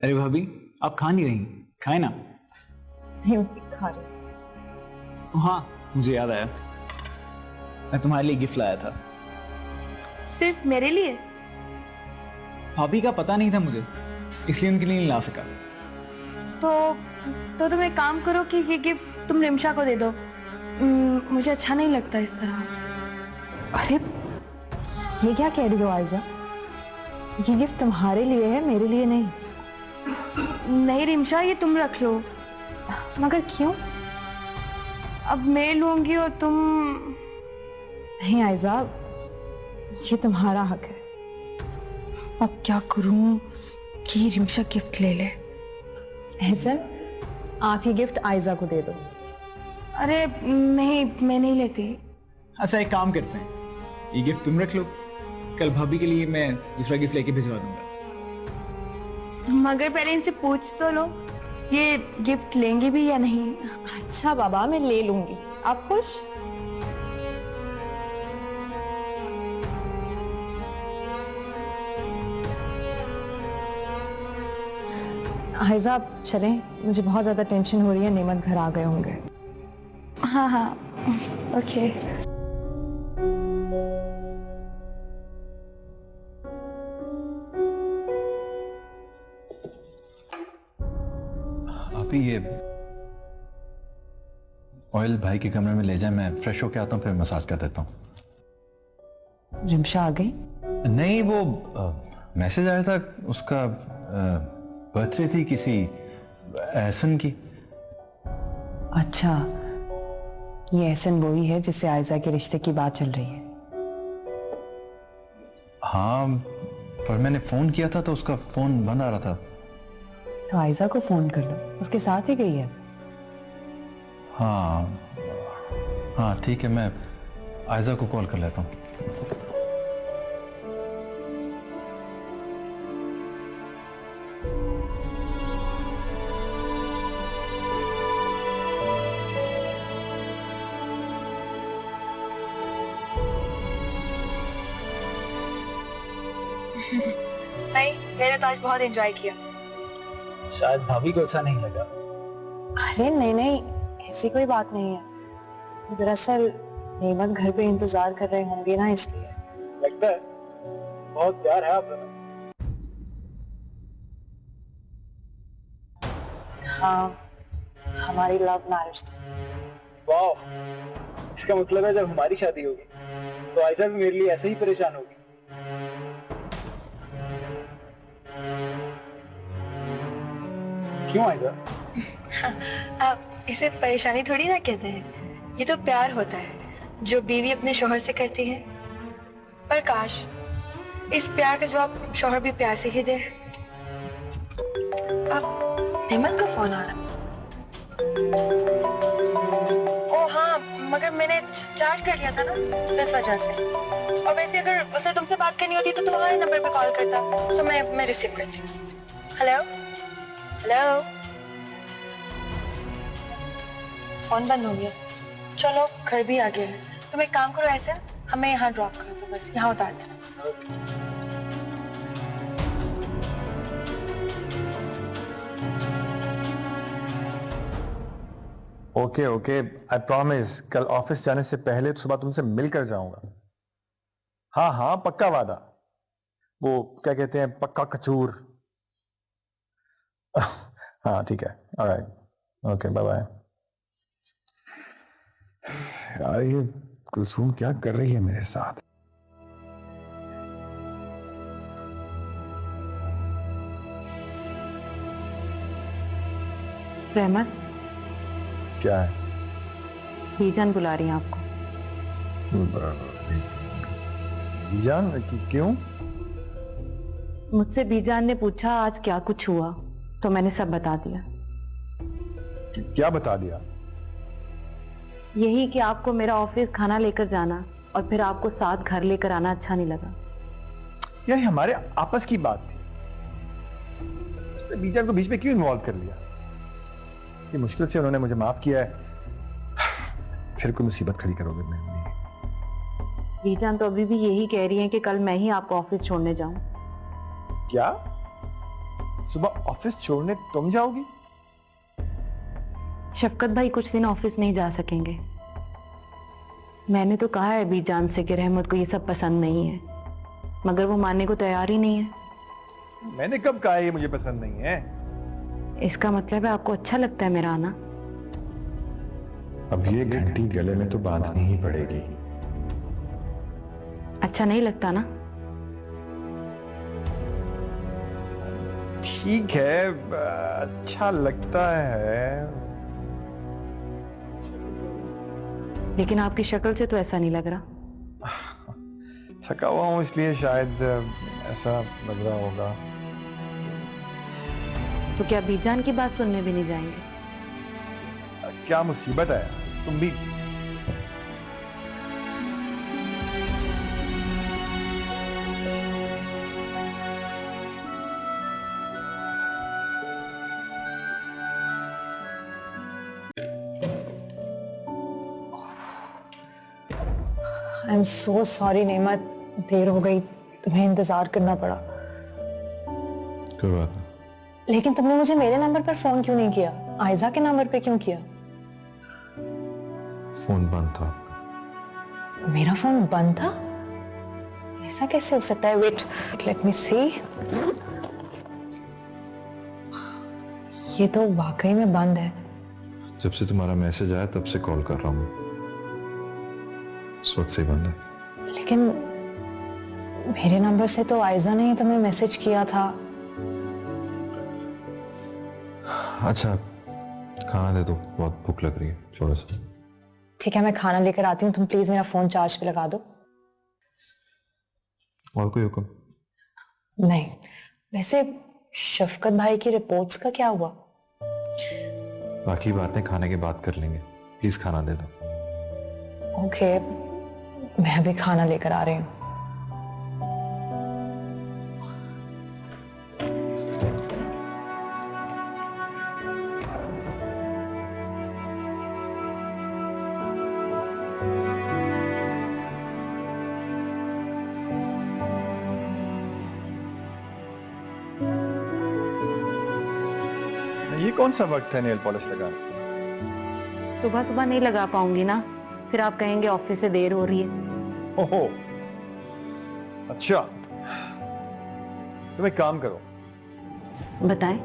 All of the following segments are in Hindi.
अरे भाभी, आप खा नहीं रही? खाए ना। नहीं खा रही। हाँ, मुझे याद आया, मैं तुम्हारे लिए गिफ्ट लाया था। सिर्फ मेरे लिए? भाभी का पता नहीं था मुझे, इसलिए उनके लिए नहीं ला सका। तो तुम एक काम करो कि ये गिफ्ट तुम रिमशा को दे दो। मुझे अच्छा नहीं लगता इस तरह। अरे ये क्या कह रही हो आयजा? ये गिफ्ट तुम्हारे लिए है, मेरे लिए नहीं। नहीं रिमशा, ये तुम रख लो। मगर क्यों? अब मैं लूंगी और तुम। नहीं आयजा, ये तुम्हारा हक है। अब क्या करूं कि रिमशा गिफ्ट ले ले। एहसन, आप ये गिफ्ट आयजा को दे दो। अरे नहीं, मैं नहीं लेती। अच्छा, एक काम करते हैं, ये गिफ्ट तुम रख लो, कल भाभी के लिए मैं दूसरा गिफ्ट लेके भिजवा दूंगा। मगर पहले इनसे पूछ तो लो, ये गिफ्ट लेंगे भी या नहीं। अच्छा बाबा, मैं ले लूंगी। आप खुश? आयजा आप चलें, मुझे बहुत ज्यादा टेंशन हो रही है। नेमत घर आ गए होंगे। हाँ हाँ, ओके। अभी ये ऑयल भाई के कमरे में ले जाए, मैं फ्रेश होके आता हूँ, फिर मसाज कर देता हूँ। रिमशा आ गई? नहीं, वो मैसेज आया था उसका, बर्थडे थी किसी एहसन की। अच्छा, ये एहसन वही है जिससे आयजा के रिश्ते की बात चल रही है? हाँ, पर मैंने फोन किया था तो उसका फोन बंद आ रहा था। तो आयजा को फोन कर लो, उसके साथ ही गई है। हाँ हाँ ठीक है, मैं आयजा को कॉल कर लेता हूँ। नहीं, मैंने तो आज बहुत एंजॉय किया। शायद भाभी को अच्छा नहीं लगा। अरे नहीं नहीं, ऐसी कोई बात नहीं है। दरअसल नेमत घर पे इंतजार कर रहे होंगे ना, इसलिए। लगता है बहुत प्यार है आप दोनों। हाँ, हमारी लव मैरिज थी। वाह, इसका मतलब है जब हमारी शादी होगी तो आयशा भी मेरे लिए ऐसे ही परेशान होगी। क्यों आयशा? आप इसे परेशानी थोड़ी ना कहते हैं, ये तो प्यार होता है जो बीवी अपने शौहर से करती है। पर काश इस प्यार का जवाब शौहर भी प्यार से ही दे। अब नेमत का फोन आ रहा। ओ हाँ, मगर मैंने चार्ज कर लिया था ना, तो इस वजह से। और वैसे अगर उसने तुमसे बात करनी होती तो तुम्हारे नंबर पे कॉल करता, सो मैं रिसीव करती हूँ। हेलो हेलो, फोन बंद हो गया। चलो, घर भी आ गया है। तुम एक काम करो, ऐसे हमें यहाँ ड्रॉप कर दो, बस यहाँ उतार देना। ओके ओके, आई प्रॉमिस कल ऑफिस जाने से पहले सुबह तुमसे मिलकर जाऊंगा। हाँ हाँ, पक्का वादा। वो क्या कहते हैं, पक्का कचूर। हाँ ठीक है, ऑलराइट, ओके, बाय बाय। यार ये कुलसूम क्या कर रही है मेरे साथ? रहमत, क्या है? बीजान बुला रही हैं आपको। जान क्यों? मुझसे बीजान ने पूछा आज क्या कुछ हुआ, तो मैंने सब बता दिया। क्या बता दिया? यही कि आपको मेरा ऑफिस खाना लेकर जाना और फिर आपको साथ घर लेकर आना अच्छा नहीं लगा। यार हमारे आपस की बात थी, बीजान को बीच में क्यों इन्वॉल्व कर लिया? ये मुश्किल से उन्होंने मुझे माफ किया है, फिर कोई मुसीबत खड़ी करोगे मेरे लिए। बीजान तो अभी भी यही कह रही है कि कल मैं ही आपको ऑफिस छोड़ने जाऊं। क्या? सुबह ऑफिस छोड़ने तुम जाओगी? शफकत भाई कुछ दिन ऑफिस नहीं जा सकेंगे। मैंने तो कहा है बीजान से कि रहमत को ये सब पसंद नहीं है, मगर वो मानने को तैयार ही नहीं है। मैंने कब कहा ये मुझे पसंद नहीं है? इसका मतलब है आपको अच्छा लगता है मेरा आना? अब ये घंटी गले में तो बांधनी ही पड़ेगी। अच्छा नहीं लगता ना? ठीक है, अच्छा लगता है, लेकिन आपकी शक्ल से तो ऐसा नहीं लग रहा। थका हुआ हूं इसलिए शायद ऐसा लग रहा होगा। तो क्या बीजान की बात सुनने भी नहीं जाएंगे? क्या मुसीबत है, तुम भी आई एम सो सॉरी नेमत, देर हो गई, तुम्हें इंतजार करना पड़ा। कोई बात नहीं। लेकिन तुमने मुझे मेरे नंबर पर फोन क्यों नहीं किया, आयजा के नंबर पे क्यों किया? फोन बंद था आपका। मेरा फोन बंद था? ऐसा कैसे हो सकता है? वेट, लेट मी सी। ये तो वाकई में बंद है। जब से तुम्हारा मैसेज आया तब से कॉल कर रहा हूँ, इस वक्त से बंद है। लेकिन मेरे नंबर से तो आयजा ने ही तुम्हें मैसेज किया था। अच्छा खाना दे दो, बहुत भूख लग रही है, थोड़ा सा। ठीक है, मैं खाना लेकर आती हूँ, तुम प्लीज मेरा फोन चार्ज पे लगा दो। और कोई हुक्म? नहीं, वैसे शफकत भाई की रिपोर्ट्स का क्या हुआ? बाकी बातें खाने के बाद कर लेंगे, प्लीज खाना दे दो। ओके, मैं अभी खाना लेकर आ रही हूँ। ये कौन सा वक्त है नेल पॉलिश लगाने? सुबह सुबह नहीं लगा पाऊंगी ना, फिर आप कहेंगे ऑफिस से देर हो रही है। ओहो, अच्छा, तुम एक काम करो, बताएं।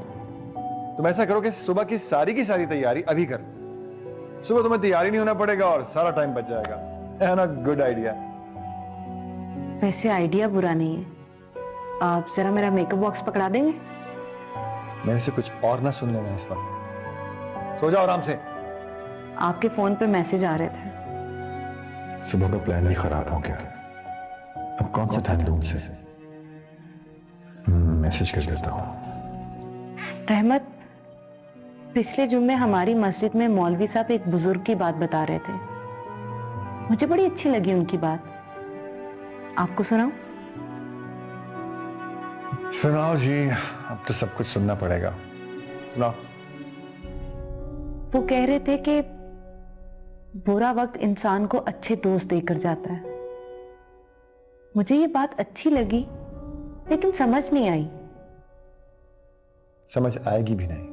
तुम ऐसा करो कि सुबह की सारी तैयारी अभी कर लो। सुबह तुम्हें तैयारी नहीं होना पड़ेगा और सारा टाइम बच जाएगा, है ना? Good idea. वैसे आइडिया बुरा नहीं है, आप जरा मेरा मेकअप बॉक्स पकड़ा देंगे? मेरे से कुछ और ना सुन लेना इस वक्त। सो जाओ आराम से। आपके फोन पे मैसेज आ रहे थे। सुबह का प्लान भी खराब हो गया, अब कौन सा टाइम दूं उनसे? मैसेज कर देता हूँ। रहमत, पिछले जुम्मे हमारी मस्जिद में मौलवी साहब एक बुजुर्ग की बात बता रहे थे, मुझे बड़ी अच्छी लगी उनकी बात। आपको सुनाऊं? सुनाओ जी, अब तो सब कुछ सुनना पड़ेगा। सुनाओ। वो कह रहे थे कि बुरा वक्त इंसान को अच्छे दोस्त देकर जाता है। मुझे ये बात अच्छी लगी, लेकिन समझ नहीं आई। समझ आएगी भी नहीं,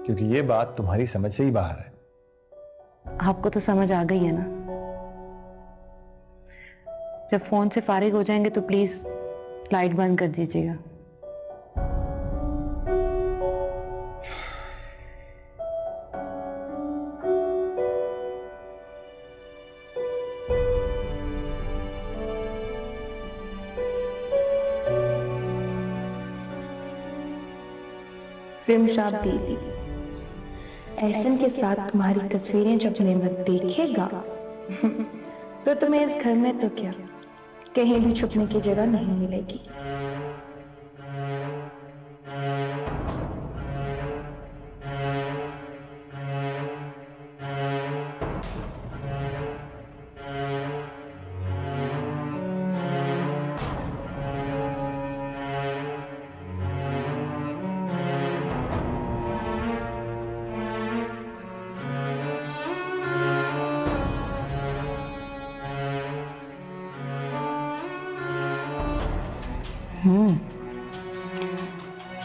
क्योंकि ये बात तुम्हारी समझ से ही बाहर है। आपको तो समझ आ गई है ना? जब फोन से फारिग हो जाएंगे तो प्लीज लाइट बंद कर दीजिएगा। रिमशाद दीदी, एहसन के साथ तुम्हारी तस्वीरें जब नेमत देखेगा तो तुम्हें इस घर में तो क्या कहीं भी छुपने की जगह नहीं मिलेगी।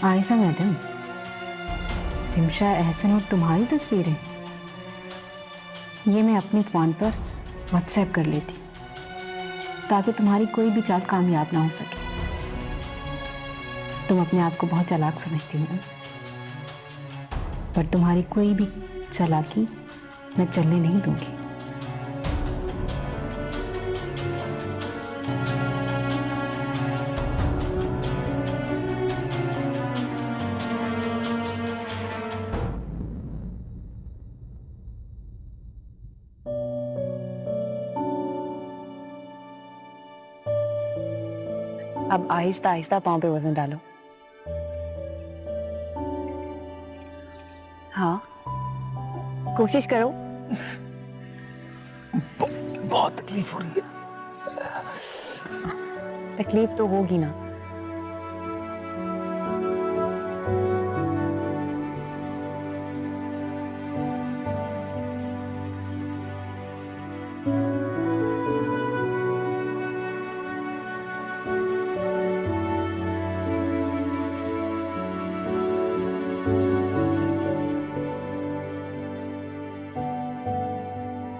आयशा मैडम, रिमशा, एहसन और तुम्हारी तस्वीरें ये मैं अपने फोन पर व्हाट्सएप कर लेती ताकि तुम्हारी कोई भी चाल कामयाब ना हो सके। तुम अपने आप को बहुत चालाक समझती हो, पर तुम्हारी कोई भी चालाकी मैं चलने नहीं दूंगी। अब आहिस्ता आहिस्ता पाँव पे वजन डालो। हाँ, कोशिश करो। बहुत तकलीफ हो रही है। तकलीफ तो होगी ना।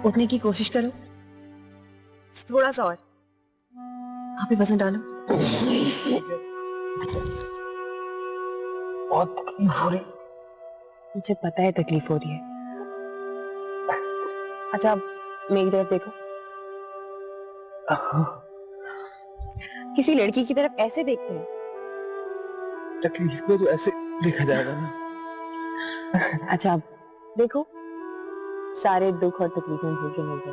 उठने की कोशिश करो, थोड़ा सा और। वहां पे वजन डालो। बहुत तकलीफ हो रही। मुझे पता है तकलीफ हो रही है। अच्छा, अब मेरी तरफ देखो। किसी लड़की की तरफ ऐसे देखते हैं। तकलीफ में तो ऐसे देखा जाएगा ना। अच्छा, अब देखो, सारे दुख और तकलीफें भूल के मिल गए।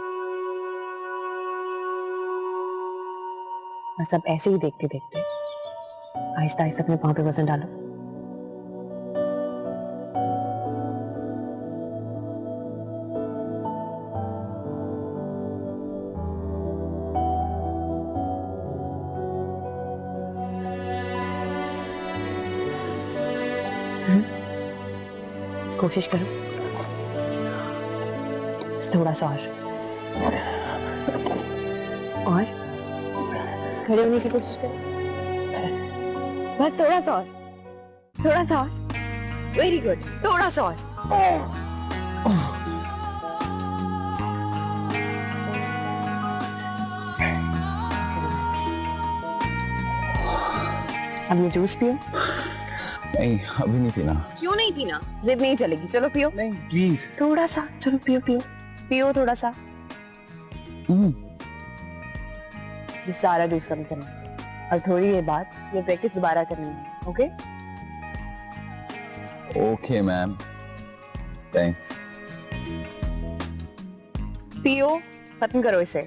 बस अब ऐसे ही देखते देखते आहिस्ता आहिस्ता अपने पाँव पे वजन डालो। कोशिश करो, थोड़ा सा और खड़े होने की कोशिश करो। बस थोड़ा सा और, थोड़ा सा और। वेरी गुड, थोड़ा सा और। अब ये जूस पियो। नहीं, अभी नहीं पीना। क्यों नहीं पीना? जिद नहीं चलेगी, चलो पियो। नहीं, प्लीज। थोड़ा सा, चलो पियो पियो पियो थोड़ा सा। ये सारा जूस कम करना है और थोड़ी देर बाद ये प्रैक्टिस दोबारा करनी है। Okay okay ma'am, thanks. पियो, खत्म करो इसे।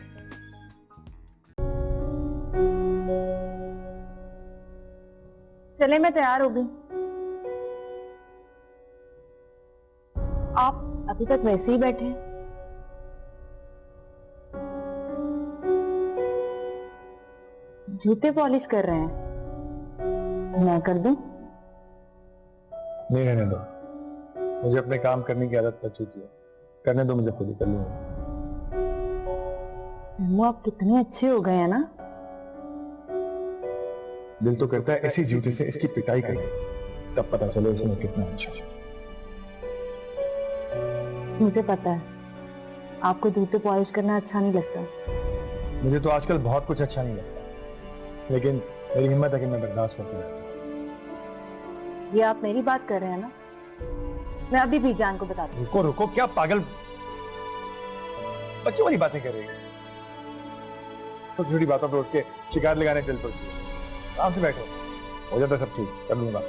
चले, मैं तैयार हो गई। आप अभी तक वैसे ही बैठे हैं। जूते पॉलिश कर रहे हैं, मैं कर दूं? नहीं रहने दो, मुझे अपने काम करने की आदत पड़ चुकी है। करने दो, मुझे खुद ही कर लूंगा। वो आप कितने अच्छे हो गए हैं ना। दिल तो करता है ऐसी जूते से इसकी पिटाई करें, तब पता चले इसमें कितना अच्छा है। मुझे पता है आपको जूते पॉलिश करना अच्छा नहीं लगता। मुझे तो आजकल बहुत कुछ अच्छा नहीं लगता, लेकिन मेरी हिम्मत है कि मैं बर्दाश्त करता रहूं। ये आप मेरी बात कर रहे हैं ना? मैं अभी भी जान को बताती हूँ। रुको रुको, क्या पागल बच्चों वाली बातें कर रही है? छोटी छोटी बातों पर उठ के शिकायत लगाने चल पड़ती है। आराम से बैठो, हो जाता सब ठीक, कर लूंगा।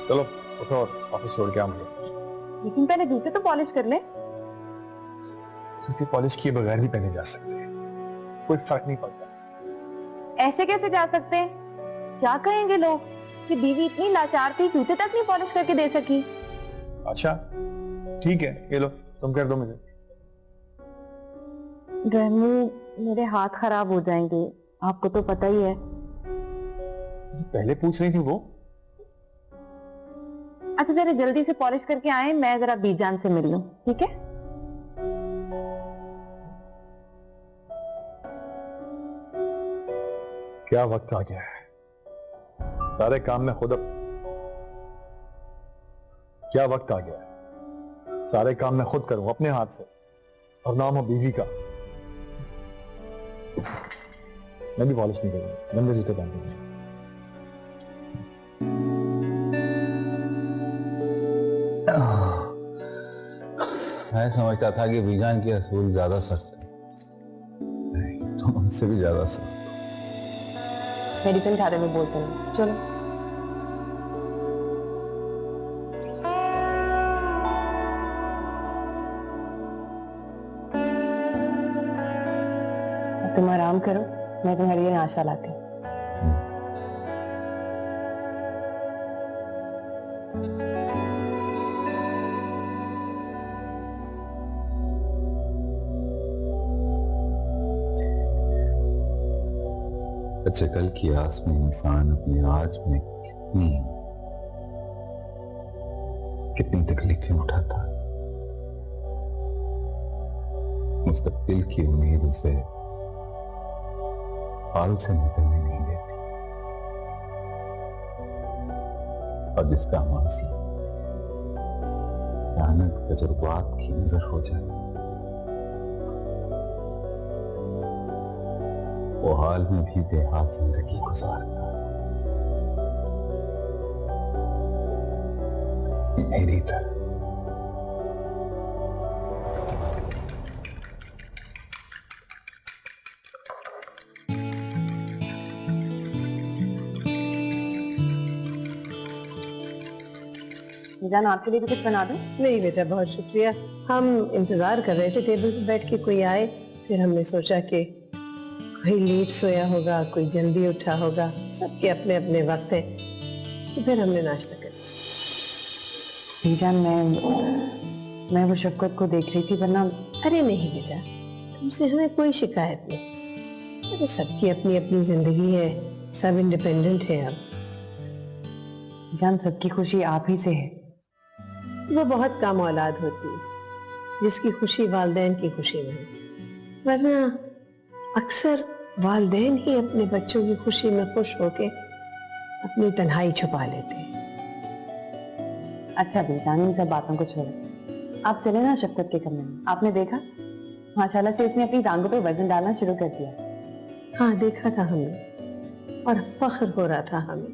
चलो उठो और ऑफिस छोड़ के आओ। लेकिन पहले जूते तो पॉलिश कर ले। जूते पॉलिश किए बगैर भी पहने जा सकते हैं, कोई फर्क नहीं पड़ता। ऐसे कैसे जा सकते हैं? क्या कहेंगे लोग कि बीवी इतनी लाचार थी, जूते तक नहीं पॉलिश करके दे सकी। अच्छा ठीक है, ये लो, तुम कर दो मुझे। रेमू, मेरे हाथ खराब हो जाएंगे, आपको तो पता ही है। पहले पूछ रही थी वो। अच्छा जरा जल्दी से पॉलिश करके आए, मैं जरा बीजान से मिल लूं, ठीक है? क्या वक्त आ गया है, सारे काम में खुद क्या वक्त आ गया है, सारे काम मैं खुद करूं अपने हाथ से, और नाम हो बीवी का। मैं भी पॉलिश नहीं करूंगा, गंदे जूते पहन के। मैं समझता था कि बीजान के असूल ज्यादा सख्त है, नहीं, तुम उनसे भी ज्यादा सख्त। मेडिसिन खाते हुए बोलते हैं, चलो। अब तुम आराम करो, मैं तुम्हारे लिए नाश्ता लाती हूँ। अच्छा, कल की आस में इंसान अपने आज में कितनी तकलीफें उठाता, मुस्तकबिल की उम्मीद उसे हाल से निकलने नहीं देती, और जिसका मासी अचानक तजुर्बात की नजर हो जाए, वो हाल में भी बेहाल जिंदगी गुजारता। मेरी तरह। जान, आपके लिए भी कुछ बना दूं? नहीं बेटा, बहुत शुक्रिया। हम इंतजार कर रहे थे टेबल पे बैठ के कोई आए, फिर हमने सोचा कि कोई लेट सोया होगा, कोई जल्दी उठा होगा, सबके अपने अपने वक्त है, तो फिर हमने नाश्ता कर लिया। जान, मैं वो शफकत को देख रही थी, वरना। अरे नहीं बेटा, तुमसे हमें कोई शिकायत नहीं। अरे सबकी अपनी अपनी जिंदगी है, सब इंडिपेंडेंट है। अब जान, सबकी खुशी आप ही से है। वो बहुत कम औलाद होती है जिसकी खुशी वालिदैन की खुशी में है, वरना अक्सर वालिदैन ही अपने बच्चों की खुशी में खुश होके अपनी तन्हाई छुपा लेते हैं। अच्छा बेजान, इन सब बातों को छोड़ो, आप चले ना शफकत के कमरे में। आपने देखा, माशाल्लाह से उसने अपनी टांगों पे वजन डालना शुरू कर दिया। हाँ, देखा था हमने, और फख्र हो रहा था हमें।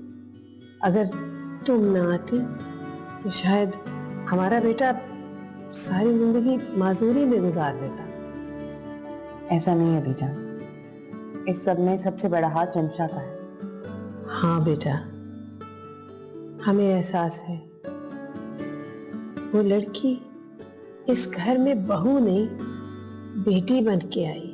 अगर तुम ना आती तो शायद हमारा बेटा सारी जिंदगी माजूरी में गुजार देता। ऐसा नहीं है बेजान, इस सब में सबसे बड़ा हाथ जमशा का है। हाँ बेटा, हमें एहसास है। वो लड़की इस घर में बहू नहीं, बेटी बन के आई।